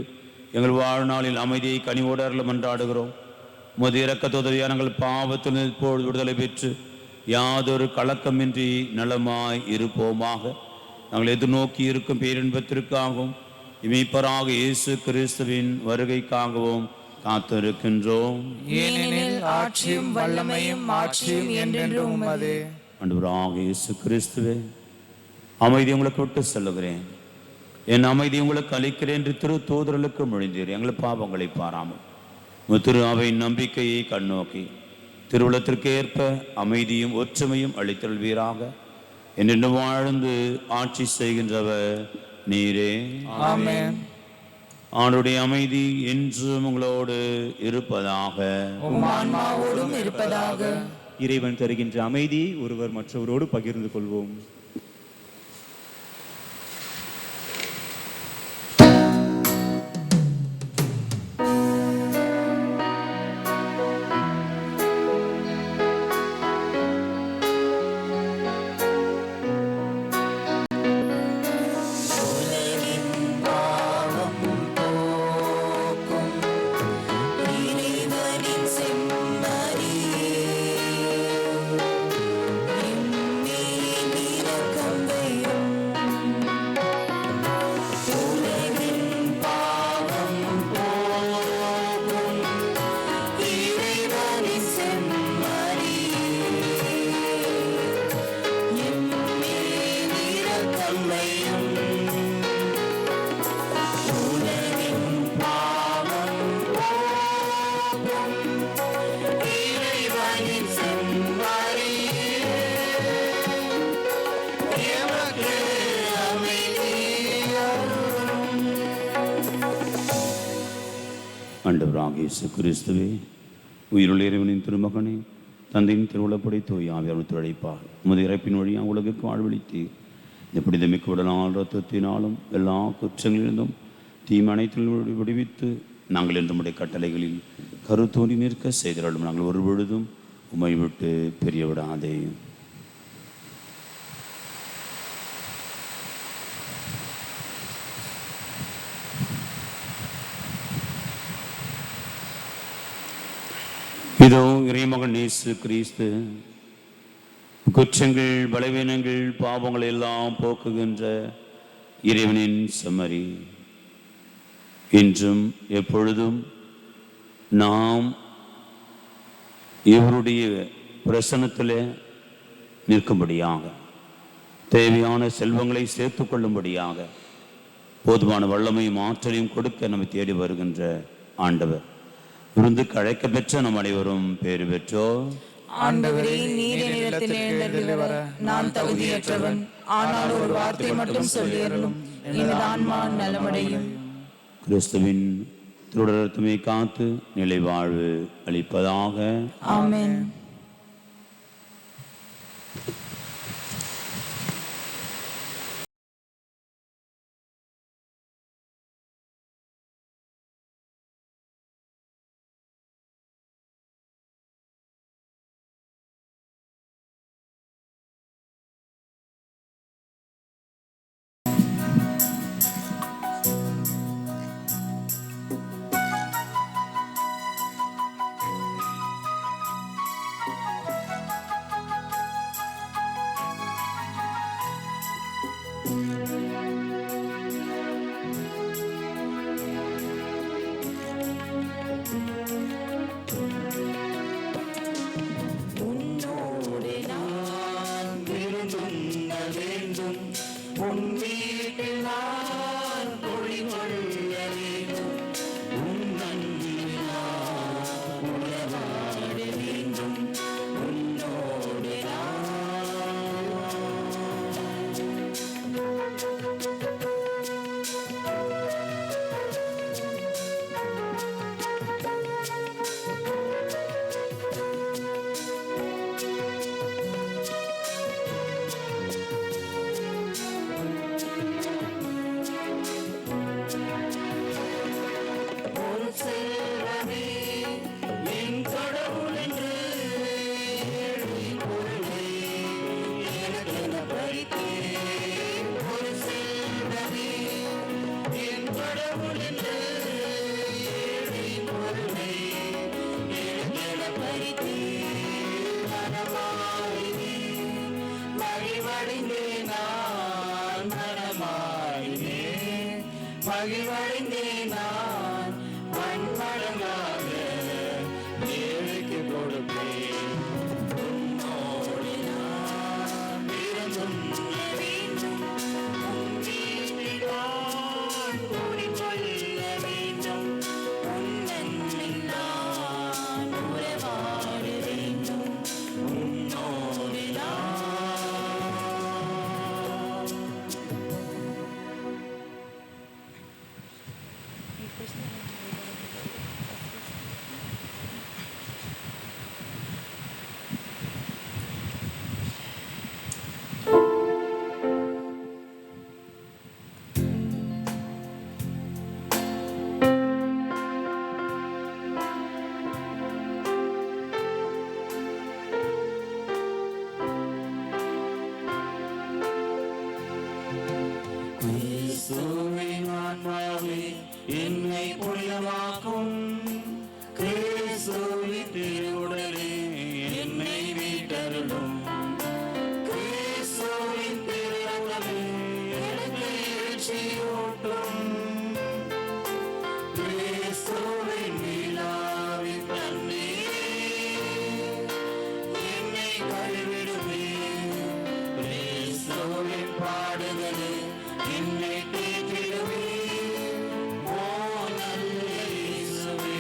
எங்கள் வாழ்நாளில் அமைதியை கனிவோடு அருளும் என்றாடுகிறோம். உமது இரக்கத்துதவியாக நாங்கள் பாவத்தில் இப்பொழுது விடுதலை பெற்று யாதொரு கலக்கமின்றி நலமாய் இருப்போமாக. நாங்கள் எதிர்நோக்கி இருக்கும் பேரின்பத்திற்காகவும் இமைப்பராக இயேசு கிறிஸ்துவின் வருகைக்காகவும் காத்திருக்கின்றோம்.
ஏனெனில் ஆட்சியும் வல்லமையும் மாட்சியும் என்றென்றும் உமதே.
ஆண்டவராக இயேசு கிறிஸ்துவே, அமைதி உங்களுக்கு விட்டு செல்லுகிறேன், என் அமைதி உங்களுக்கு அளிக்கிறேன் என்று திரு தூதர்களுக்கு மொழிந்தீர். எங்கள் பாவங்களை பாராமல் திரு அவையின் நம்பிக்கையை கண்ணோக்கி திருவுளத்திற்கு ஏற்ப அமைதியும் ஒற்றுமையும் அளித்தல்வீராக. என்று வாழ்ந்து ஆட்சி செய்கின்றவர் நீரே.
ஆமென்.
ஆண்டுடைய அமைதி என்றும் உங்களோடு இருப்பதாக.
உம் ஆன்மாவோடும் இருப்பதாக.
இறைவன் தருகின்ற அமைதியை ஒருவர் மற்றவரோடு பகிர்ந்து கொள்வோம்.
ஆண்டவராக இயேசு கிறிஸ்துவே, உயிருள்ள இறைவனின் திருமகனே, தந்தையின் திருவுளப்படி தூய் ஆவியார் அழைப்பார் உமது இறப்பின் வழியாக உலகிற்கு வாழ்வளித்து எப்படி தமிக்க விடலாம் ரத்தத்தினாலும் எல்லா குற்றங்களிலிருந்தும் தீமனைத்தில் விடுவித்து நாங்கள் நம்முடைய கட்டளைகளில் கருத்தோடி நிற்க செய்தாலும் நாங்கள் ஒரு பொழுதும் உம்மை விட்டு பெரிய விடாதே. இதோ இறைமகன் இயேசு கிறிஸ்து குற்றங்கள் பலவீனங்கள் பாவங்கள் எல்லாம் போக்குகின்ற இறைவனின் செம்மறி. இன்றும் எப்பொழுதும் நாம் இவருடைய பிரசன்னத்தில் நிற்கும்படியாக, தேவையான செல்வங்களை சேர்த்து கொள்ளும்படியாக, போதுமான வல்லமையும் ஆற்றலையும் கொடுக்க நம்மை தேடி வருகின்ற ஆண்டவர். விருந்துக்கு அழைக்க பெற்ற நம் அனைவரும் பேறு பெற்றோர்.
ஆண்டவரே, நீர் என்னிடத்தில் எழுந்தருளி வர நான் தகுதியற்றவன். ஆனால் ஒரு வார்த்தை மட்டும் சொல்லியருளும், எனது ஆன்மா நலமடையும்.
கிறிஸ்துவின் திருடரத்துமை காத்து நிலை வாழ்வு அளிப்பதாக.
ஆமென்.
என்னை புனிதமாக்கும் கிறிஸ்துவின் திருவுடலே என்னை மீட்டருளும். கிறிஸ்துவின் திருவுடலே எனக்கு எழுச்சியூட்டும். கிறிஸ்துவின் விழாவின் தண்ணீரே என்னை கழுவிடுமே. கிறிஸ்துவின் பாடுகளே என்னை தேற்றிடுமே. ஓ நல்ல இயேசுவே,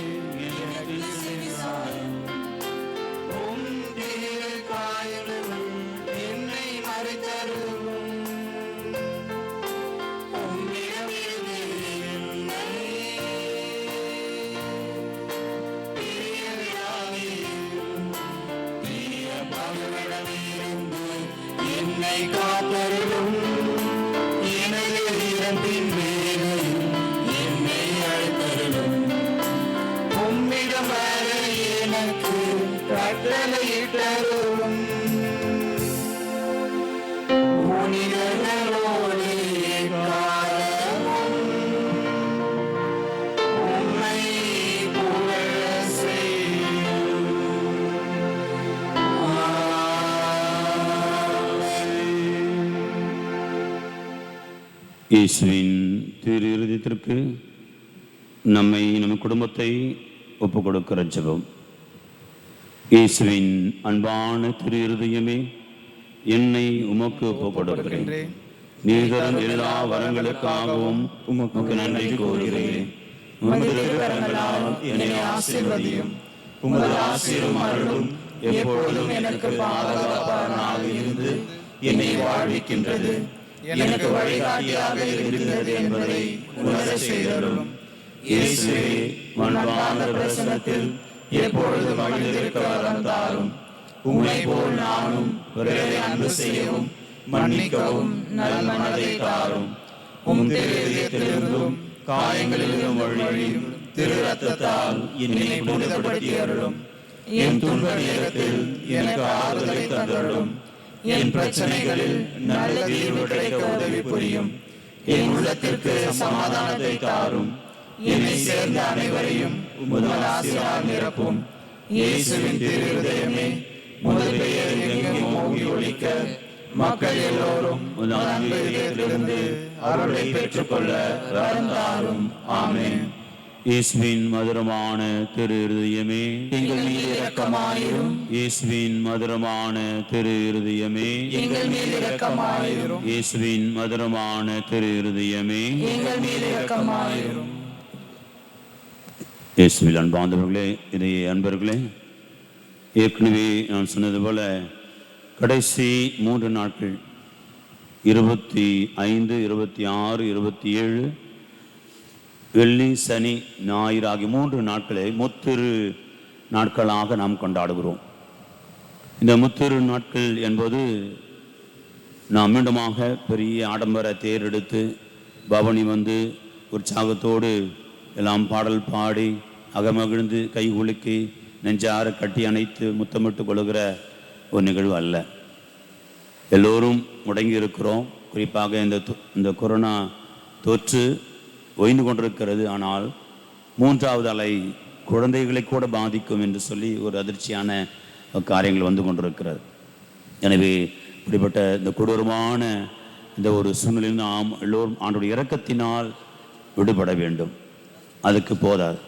இயேசுவின் திரு இருதயத்திற்கு நம்மை நம் குடும்பத்தை ஒப்பு கொடுக்கிற ஜெபம். இயேசுவின் அன்பான திரு இருதயமே, என்னை உமக்கு ஒப்பு கொடுக்கிறேன். நீர் தரும் எல்லா வரங்களுக்காகவும் உமக்கு நன்றி கூறுகிறேன். உமது திருக்கரங்களால் என்னை ஆசீர்வதியும். உமது ஆசீரும் அருளும் எப்பொழுதும் எனக்கு பாதுகாப்பாக இருந்து என்னை வாழ்விக்கின்றது, எனக்கு வழிகாட்டியாக இருக்கிறது என்பதை உணர செய்தரும். இயேசுவே, மன்பான பிரசன்னத்தில் எப்பொழுது மகிழ்ந்திருக்க வரம் தாரும். உம்மை போல் நானும் பிறரை அன்பு செய்யவும் மன்னிக்கவும் நல் மனதை தாரும். உம் திரு இதயத்திலிருந்தும் காயங்களிலிருந்தும் வழியும் திரு ரத்தத்தால் என்னை புனிதப்படுத்தி அருளும். என் துன்ப நேரத்தில் எனக்கு ஆறுதலை தந்தருளும். என் பிரச்சனைகளில் நல்ல தீர்வு கிடைக்க உதவி புரியும். என் உள்ளத்திற்கு சமாதானத்தை தாரும். என்னை சேர்ந்த அனைவரையும் உமது ஆசீர்வாதத்தால் நிரப்பும். இயேசுவின் திரு இருதயமே, உமது பெயர் எங்கெங்கும் ஓங்கி ஒலிக்க மக்கள் எல்லோரும் உமது அன்பு இதயத்திலிருந்து அருளை பெற்றுக்கொள்ள வரம் தாரும். ஆமென். இயேசுவின் மதுரமான திரு இருதயமே,
எங்கள் மீது இரக்கமாயிரும்.
இயேசுவின் மதுரமான திரு இருதயமே,
எங்கள் மீது இரக்கமாயிரும்.
இயேசுவின் மதுரமான திரு இருதயமே,
எங்கள் மீது இரக்கமாயிரும்.
இயேசுவில் அன்பார்ந்தவர்களே, இதையே அன்பர்களே, ஏற்கனவே நான் சொன்னது போல கடைசி 3 நாட்கள் 25, 26, 27 வெள்ளி, சனி, ஞாயிறு ஆகிய 3 நாட்களை முத்திரு நாட்களாக நாம் கொண்டாடுகிறோம். இந்த முத்திரு நாட்கள் என்பது நாம் மீண்டுமாக பெரிய ஆடம்பர தேர் எடுத்து பவனி வந்து உற்சாகத்தோடு எல்லாம் பாடல் பாடி அகமகிழ்ந்து கை குலுக்கி நெஞ்சார கட்டி அணைத்து முத்தமிட்டு கொள்கிற ஒரு நிகழ்வு அல்ல. எல்லோரும் முடங்கி இருக்கிறோம். குறிப்பாக இந்த கொரோனா தொற்று ஓய்ந்து கொண்டிருக்கிறது. ஆனால் 3வது அலை குழந்தைகளை கூட பாதிக்கும் என்று சொல்லி ஒரு அதிர்ச்சியான காரியங்கள் வந்து கொண்டிருக்கிறது. எனவே இப்படிப்பட்ட இந்த கொடூரமான இந்த ஒரு சூழ்நிலையில் நாம் எல்லோரும் ஆண்டவருடைய இரக்கத்தினால் விடுபட வேண்டும். அதுக்கு போதாது.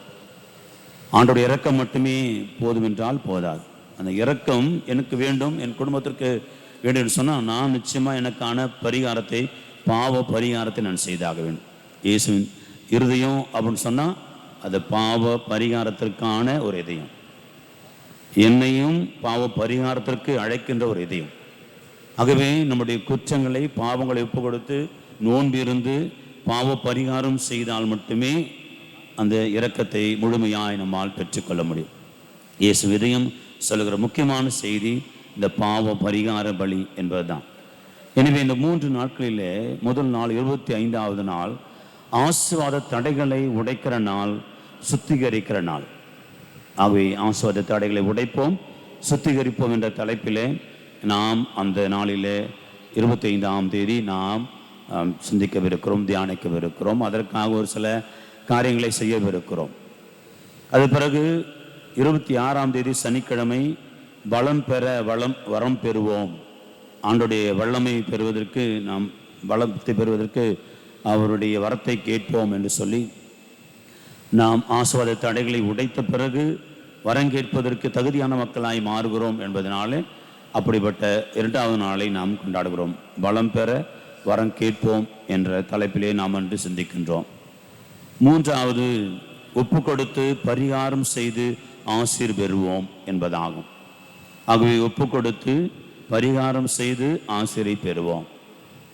ஆண்டவருடைய இரக்கம் மட்டுமே போதும் என்றால் போதாது. அந்த இரக்கம் எனக்கு வேண்டும், என் குடும்பத்திற்கு வேண்டும் என்று சொன்னால் நான் நிச்சயமாக எனக்கான பரிகாரத்தை, பாவ பரிகாரத்தை நான் செய்தாக வேண்டும். இயேசுவின் இருதயம் அப்படின்னு சொன்னால் அது பாவ பரிகாரத்திற்கான ஒரு இதயம், என்னையும் பாவ பரிகாரத்திற்கு அழைக்கின்ற ஒரு இதயம். ஆகவே நம்முடைய குற்றங்களை, பாவங்களை ஒப்பு கொடுத்து நோன்பு இருந்து பாவ பரிகாரம் செய்தால் மட்டுமே அந்த இரக்கத்தை முழுமையாய் நம்மால் பெற்றுக்கொள்ள முடியும். இயேசு இதயம் சொல்லுகிற முக்கியமான செய்தி இந்த பாவ பரிகார பலி என்பதுதான். எனவே இந்த 3 நாட்களிலே முதல் நாள் 25வது நாள் ஆசீர்வாத தடைகளை உடைக்கிற நாள், சுத்திகரிக்கிற நாள். ஆகவே ஆசீர்வாத தடைகளை உடைப்போம், சுத்திகரிப்போம் என்ற தலைப்பிலே நாம் அந்த நாளிலே 25ஆம் தேதி நாம் சிந்திக்கவிருக்கிறோம், தியானிக்கவிருக்கிறோம். அதற்காக ஒரு சில காரியங்களை செய்யவிருக்கிறோம். அது பிறகு 26ஆம் தேதி சனிக்கிழமை வளம் பெற வரம் பெறுவோம். ஆண்டுடைய வல்லமை பெறுவதற்கு, நாம் வளத்தை பெறுவதற்கு அவருடைய வரத்தை கேட்போம் என்று சொல்லி நாம் ஆசீர்வாத தடைகளை உடைத்த பிறகு வரம் கேட்பதற்கு தகுதியான மக்களாய் மாறுகிறோம் என்பதனாலே அப்படிப்பட்ட 2வது நாளை நாம் கொண்டாடுகிறோம். வளம் பெற வரம் கேட்போம் என்ற தலைப்பிலே நாம் அன்று சிந்திக்கின்றோம். 3வது ஒப்பு கொடுத்து பரிகாரம் செய்து ஆசீர் பெறுவோம் என்பதாகும். ஆகவே ஒப்பு கொடுத்து பரிகாரம் செய்து ஆசீரை பெறுவோம்.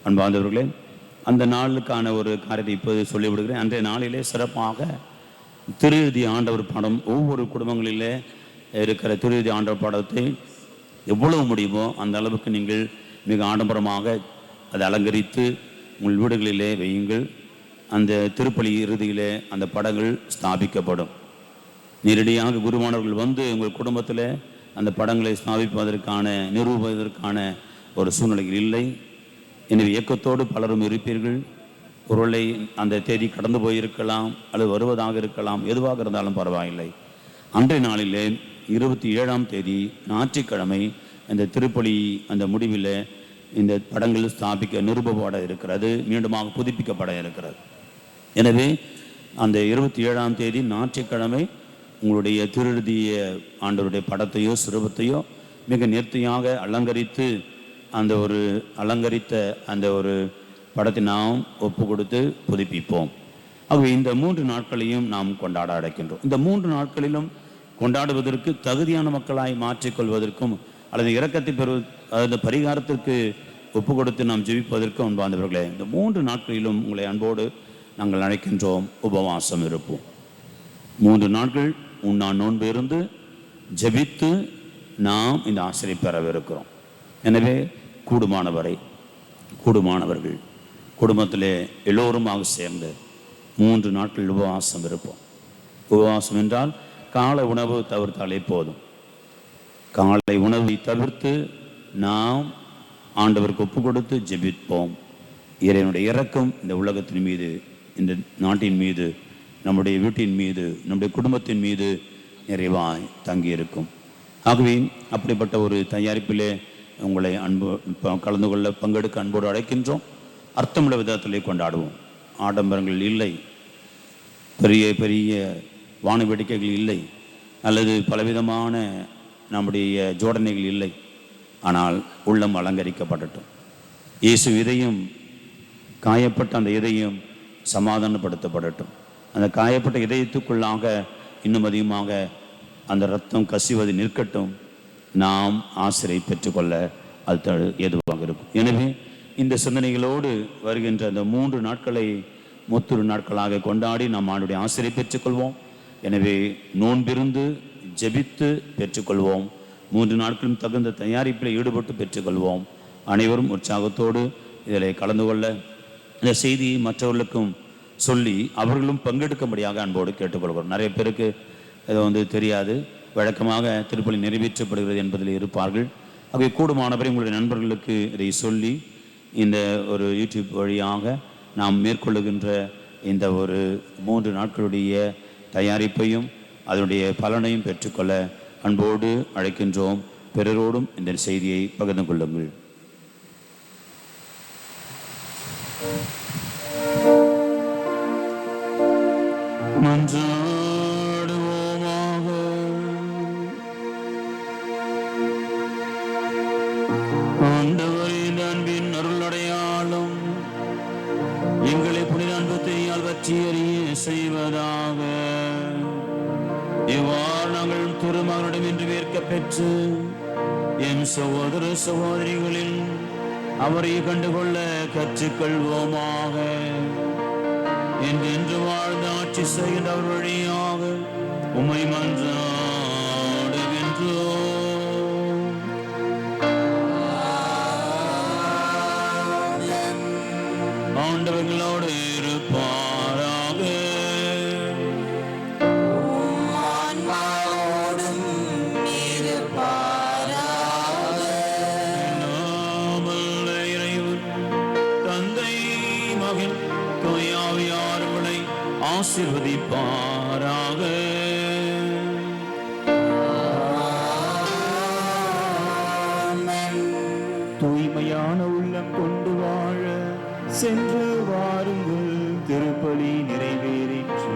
அன்பார்ந்தவர்களே, அந்த நாளுக்கான ஒரு காரியத்தை இப்போது சொல்லிவிடுகிறேன். அன்றைய நாளிலே சிறப்பாக திருஇறுதி ஆண்டவர் படம், ஒவ்வொரு குடும்பங்களிலே இருக்கிற திருஇறுதி ஆண்டவர் படத்தை எவ்வளவு முடியுமோ அந்த அளவுக்கு நீங்கள் மிக ஆடம்பரமாக அதை அலங்கரித்து உங்கள் வீடுகளிலே வையுங்கள். அந்த திருப்பலி இறுதியிலே அந்த படங்கள் ஸ்தாபிக்கப்படும். நேரடியாக குருவானவர்கள் வந்து உங்கள் குடும்பத்தில் அந்த படங்களை ஸ்தாபிப்பதற்கான, நிரூபிப்பதற்கான ஒரு சூழ்நிலைகள் இல்லை. எனவே இயக்கத்தோடு பலரும் இருப்பீர்கள். ஒருவேளை அந்த தேதி கடந்து போயிருக்கலாம், அல்லது வருவதாக இருக்கலாம், எதுவாக இருந்தாலும் பரவாயில்லை. அன்றைய நாளிலே 27ஆம் தேதி ஞாயிற்றுக்கிழமை அந்த திருப்பலி அந்த முடிவில் இந்த படங்கள் ஸ்தாபிக்க நிருபப்பட இருக்கிறது, மீண்டுமாக புதுப்பிக்கப்பட இருக்கிறது. எனவே அந்த 27ஆம் தேதி ஞாயிற்றுக்கிழமை உங்களுடைய திருதிய ஆண்டவருடைய படத்தையோ சிறுபத்தையோ மிக நேர்த்தியாக அலங்கரித்து அலங்கரித்த அந்த ஒரு படத்தை நாம் ஒப்பு கொடுத்து புதுப்பிப்போம். ஆகவே இந்த 3 நாட்களையும் நாம் கொண்டாட அழைக்கின்றோம். இந்த 3 நாட்களிலும் கொண்டாடுவதற்கு தகுதியான மக்களாய் மாற்றிக்கொள்வதற்கும் அல்லது இரக்கத்தை அந்த பரிகாரத்திற்கு ஒப்பு கொடுத்து நாம் ஜெபிப்பதற்கும் அன்பார்ந்தவர்களே, இந்த 3 நாட்களிலும் உங்களை அன்போடு நாங்கள் அழைக்கின்றோம். உபவாசம் இருப்போம். 3 நாட்கள் உண்ணா நோன்பு இருந்து ஜெபித்து நாம் இந்த ஆசிரியை பெறவிருக்கிறோம். எனவே கூடுமானவர்கள் குடும்பத்திலே எல்லோருமாக சேர்ந்து 3 நாட்கள் உபவாசம் இருப்போம். உபவாசம் என்றால் காலை உணவு தவிர்த்தாலே போதும். காலை உணவை தவிர்த்து நாம் ஆண்டவருக்கு ஒப்பு கொடுத்து ஜெபிப்போம். இறைவனுடைய இரக்கம் இந்த உலகத்தின் மீது, இந்த நாட்டின் மீது, நம்முடைய வீட்டின் மீது, நம்முடைய குடும்பத்தின் மீது நிறைவாய் தங்கியிருக்கும். ஆகவே அப்படிப்பட்ட ஒரு தயாரிப்பிலே உங்களை கலந்து கொள்ள பங்கெடுக்க அன்போடு அழைக்கின்றோம். அர்த்தமுள்ள விதத்திலே கொண்டாடுவோம். ஆடம்பரங்கள் இல்லை, பெரிய பெரிய வான வேடிக்கைகள் இல்லை, அல்லது பலவிதமான நம்முடைய ஜோடனைகள் இல்லை. ஆனால் உள்ளம் அலங்கரிக்கப்படட்டும். இயேசு இதயம் காயப்பட்ட அந்த இதயம் சமாதானப்படுத்தப்படட்டும். அந்த காயப்பட்ட இதயத்துக்குள்ளாக இன்னும் அதிகமாக அந்த இரத்தம் கசிவது நிற்கட்டும். நாம் ஆசிரியை பெற்றுக்கொள்ள அது ஏதுவாக இருக்கும். எனவே இந்த சிந்தனைகளோடு வருகின்ற அந்த 3 நாட்களை முத்துரு நாட்களாக கொண்டாடி நாம் ஆண்டுடைய ஆசிரியை பெற்றுக்கொள்வோம். எனவே நோன்பிருந்து ஜெபித்து பெற்றுக்கொள்வோம். 3 நாட்களும் தகுந்த தயாரிப்பில் ஈடுபட்டு பெற்றுக்கொள்வோம். அனைவரும் உற்சாகத்தோடு இதில் கலந்து கொள்ள இந்த செய்தியை மற்றவர்களுக்கும் சொல்லி அவர்களும் பங்கெடுக்கும்படியாக அன்போடு கேட்டுக்கொள்கிறோம். நிறைய பேருக்கு இது தெரியாது. வழக்கமாக திருப்பலி நிறைவேற்றப்படுகிறது என்பதில் இருப்பார்கள். அவை கூடுமானவரை உங்களுடைய நண்பர்களுக்கு இதை சொல்லி இந்த ஒரு யூடியூப் வழியாக நாம் மேற்கொள்ளுகின்ற இந்த ஒரு 3 நாட்களுடைய தயாரிப்பையும் அதனுடைய பலனையும் பெற்றுக்கொள்ள அன்போடு அழைக்கின்றோம். பிறரோடும் இந்த செய்தியை பகிர்ந்து கொள்ளுங்கள். மன்றாடுவோமாக. ஆண்டவரின் அன்பின் அருளடையாளும் எங்களை புனித அன்பு தெரியால் பற்றி அறிய செய்வதாக. இவ்வாறு நாங்கள் திருமகனிடம் இன்று ஏற்க பெற்று என் சகோதர சகோதரிகளில் அவரை கண்டுகொள்ள கற்றுக்கொள்வோமாக. என்றென்று வாழ்ந்து ஆட்சி செய்கின்றவர் வழியாக உம்மை மன்றாடுகின்றோம். ஆண்டவர்களோடு இருப்பாராக. ஆசீர்வதிப்பாராக.
தூய்மையான உள்ளம் கொண்டு வாழ சென்று வாருங்கள். திருப்பலி நிறைவேறிற்று.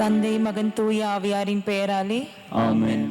தந்தை மகன் தூய ஆவியாரின் பெயராலே
ஆமென்.